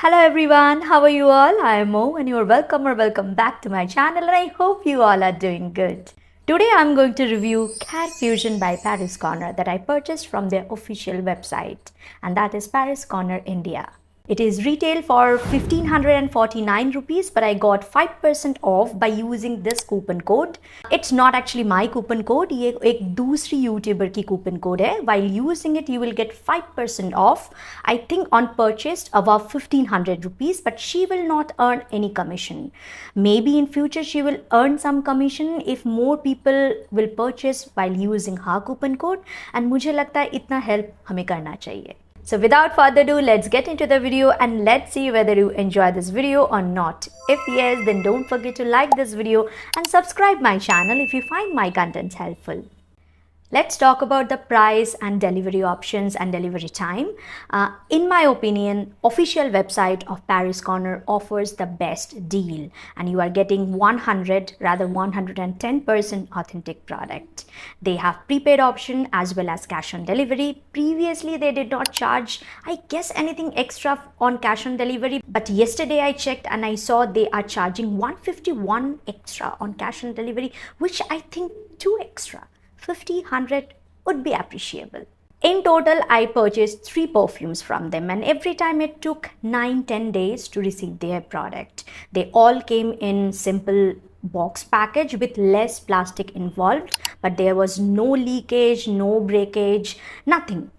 Hello everyone, how are you all? I am Mo and you are welcome back to my channel and I hope you all are doing good. Today I am going to review Care Fusion by Paris Corner that I purchased from their official website, and that is Paris Corner India. It is retail for 1549 rupees, but I got 5% off by using this coupon code. It's not actually my coupon code, ये एक दूसरी YouTuber की coupon code है. While using it, you will get 5% off, I think on purchase above 1500 rupees, but she will not earn any commission. Maybe in future she will earn some commission if more people will purchase while using her coupon code, and मुझे लगता है इतना help हमें करना चाहिए. So without further ado, let's get into the video and let's see whether you enjoy this video or not. If yes, then don't forget to like this video and subscribe my channel if you find my content helpful. Let's talk about the price and delivery options and delivery time. In my opinion, official website of Paris Corner offers the best deal and you are getting 110% authentic product. They have prepaid option as well as cash on delivery. Previously, they did not charge, I guess, anything extra on cash on delivery. But yesterday I checked and I saw they are charging 151 extra on cash on delivery, which I think too extra. 50-100 would be appreciable. In total, I purchased 3 perfumes from them and every time it took 9-10 days to receive their product. They all came in simple box package with less plastic involved, but there was no leakage, no breakage, nothing.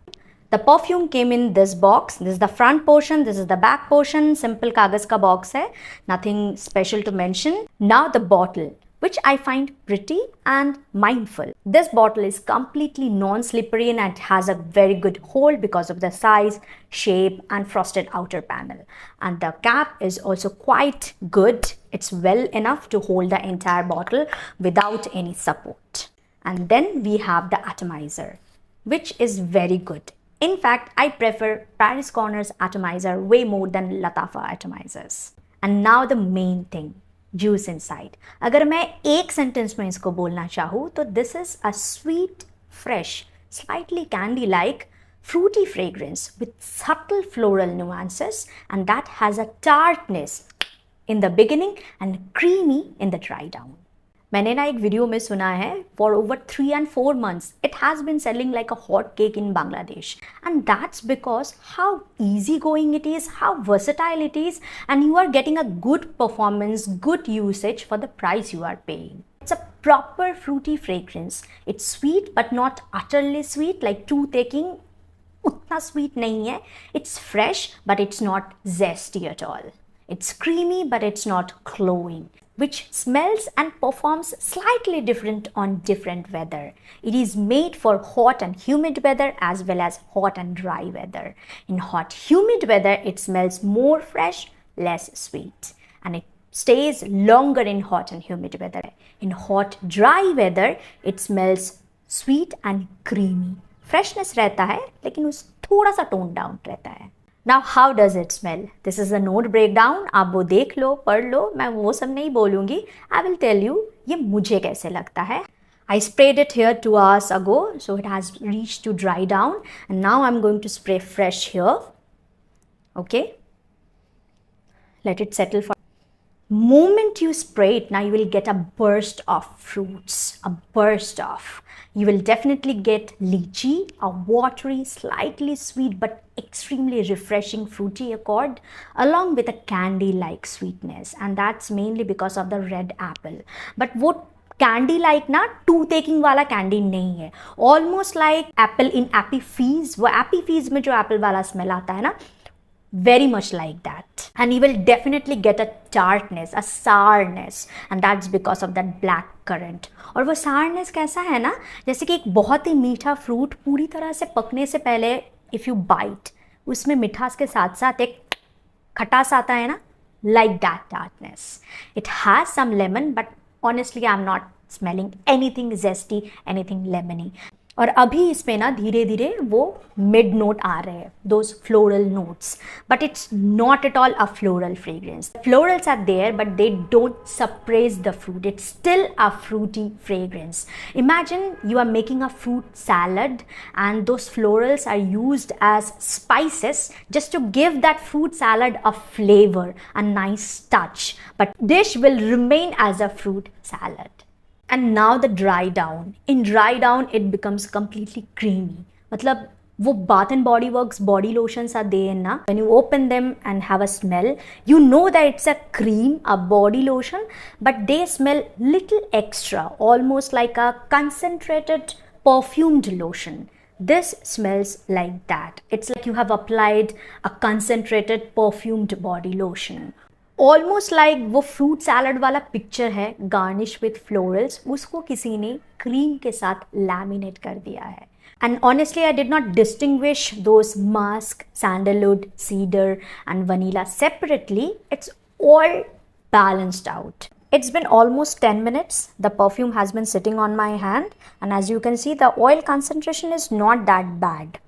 The perfume came in this box. This is the front portion, this is the back portion, simple kagaz ka box hai, nothing special to mention. Now the bottle, which I find pretty and mindful. This bottle is completely non-slippery and it has a very good hold because of the size, shape and frosted outer panel. And the cap is also quite good. It's well enough to hold the entire bottle without any support. And then we have the atomizer, which is very good. In fact, I prefer Paris Corner's atomizer way more than Latafa atomizers. And now the main thing. Juice inside. अगर मैं एक sentence में इसको बोलना चाहूँ तो this is a sweet, fresh, slightly candy-like, fruity fragrance with subtle floral nuances, and that has a tartness in the beginning and creamy in the dry down. मैंने ना एक वीडियो में सुना है for over 3 and 4 months it has been selling like a hot cake in Bangladesh, and that's because how easy going it is, how versatile it is, and you are getting a good performance, good usage for the price you are paying. It's a proper fruity fragrance. It's sweet but not utterly sweet like tooth aching. उतना sweet नहीं है. It's fresh but it's not zesty at all. It's creamy but it's not cloying, which smells and performs slightly different on different weather. It is made for hot and humid weather as well as hot and dry weather. In hot humid weather, it smells more fresh, less sweet, and it stays longer in hot and humid weather. In hot dry weather, it smells sweet and creamy. Freshness रहता है, लेकिन उस थोड़ा सा tone down रहता है. Now how does it smell? This is a note breakdown. आप वो देख लो, पढ़ लो, मैं वो सब नहीं बोलूँगी. I will tell you ये मुझे कैसे लगता है. I sprayed it here 2 hours ago, so it has reached to dry down, and now I'm going to spray fresh here. Okay. Let it settle for. Moment you spray it, now you will get a burst of fruits, a burst of. You will definitely get lychee, a watery, slightly sweet but extremely refreshing fruity accord, along with a candy-like sweetness, and that's mainly because of the red apple. But what candy like ना tooth aching वाला candy नहीं है, almost like apple in एप्पी fees. वो एप्पी fees में जो Apple वाला smell आता है ना, very much like that, and you will definitely get a tartness, a sourness, and that's because of that black currant. और वो sourness कैसा है ना, जैसे कि एक बहुत ही मीठा फ्रूट पूरी तरह से पकने से पहले if you bite, उसमें मिठास के साथ साथ एक खटास आता है ना, like that tartness. It has some lemon, but honestly I'm not smelling anything zesty, anything lemony. और अभी इसमें ना धीरे धीरे वो मिड नोट आ रहे हैं, those floral notes, but it's not at all a floral fragrance. Florals are there, but they don't suppress the fruit. It's still a fruity fragrance. Imagine you are making a fruit salad and those florals are used as spices just to give that fruit salad a flavor, a nice touch, but dish will remain as a fruit salad. And now the dry down. In dry down, it becomes completely creamy. मतलब वो Bath and Body Works body lotions are there na. When you open them and have a smell, you know that it's a cream, a body lotion, but they smell little extra, almost like a concentrated perfumed lotion. This smells like that. It's like you have applied a concentrated perfumed body lotion. Almost like वो fruit salad वाला picture है garnish with florals, उसको किसी ने cream के साथ laminate कर दिया है. And honestly, I did not distinguish those musk, sandalwood, cedar and vanilla separately. It's all balanced out. It's been almost 10 minutes. The perfume has been sitting on my hand, and as you can see, the oil concentration is not that bad.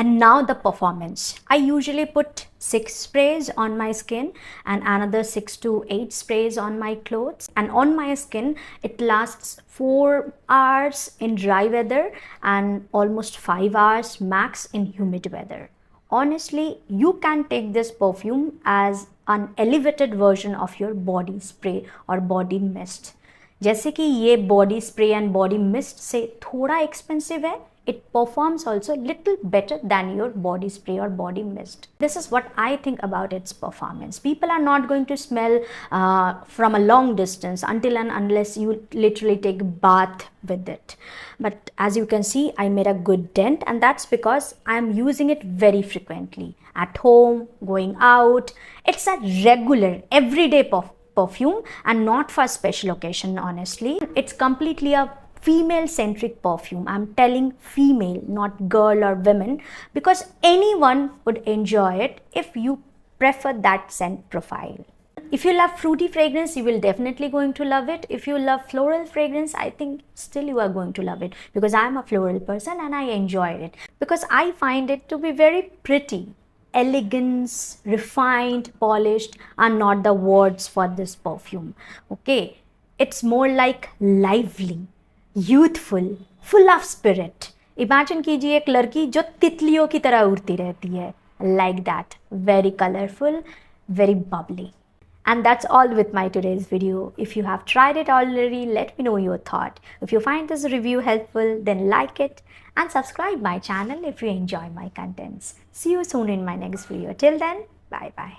And now the performance. I usually put 6 sprays on my skin and another 6 to 8 sprays on my clothes. And on my skin, it lasts 4 hours in dry weather and almost 5 hours max in humid weather. Honestly, you can take this perfume as an elevated version of your body spray or body mist. जैसे कि ये body spray and body mist से थोड़ा expensive है, it performs also little better than your body spray or body mist. This is what I think about its performance. People are not going to smell from a long distance until and unless you literally take a bath with it. But as you can see, I made a good dent, and that's because I'm using it very frequently. At home, going out, it's a regular, everyday perfume and not for special occasion, honestly. It's completely a female centric perfume. I'm telling female, not girl or women, because anyone would enjoy it if you prefer that scent profile. If you love fruity fragrance, you will definitely going to love it. If you love floral fragrance, I think still you are going to love it, because I'm a floral person and I enjoyed it because I find it to be very pretty. Elegance, refined, polished are not the words for this perfume. Okay, it's more like lively, youthful, full of spirit. Imagine कीजिए एक लड़की जो तितलियों की तरह उड़ती रहती है, like that, very colourful, very Babli. And that's all with my today's video. If you have tried it already, let me know your thought. If you find this review helpful, then like it and subscribe my channel if you enjoy my contents. See you soon in my next video. Till then, bye bye.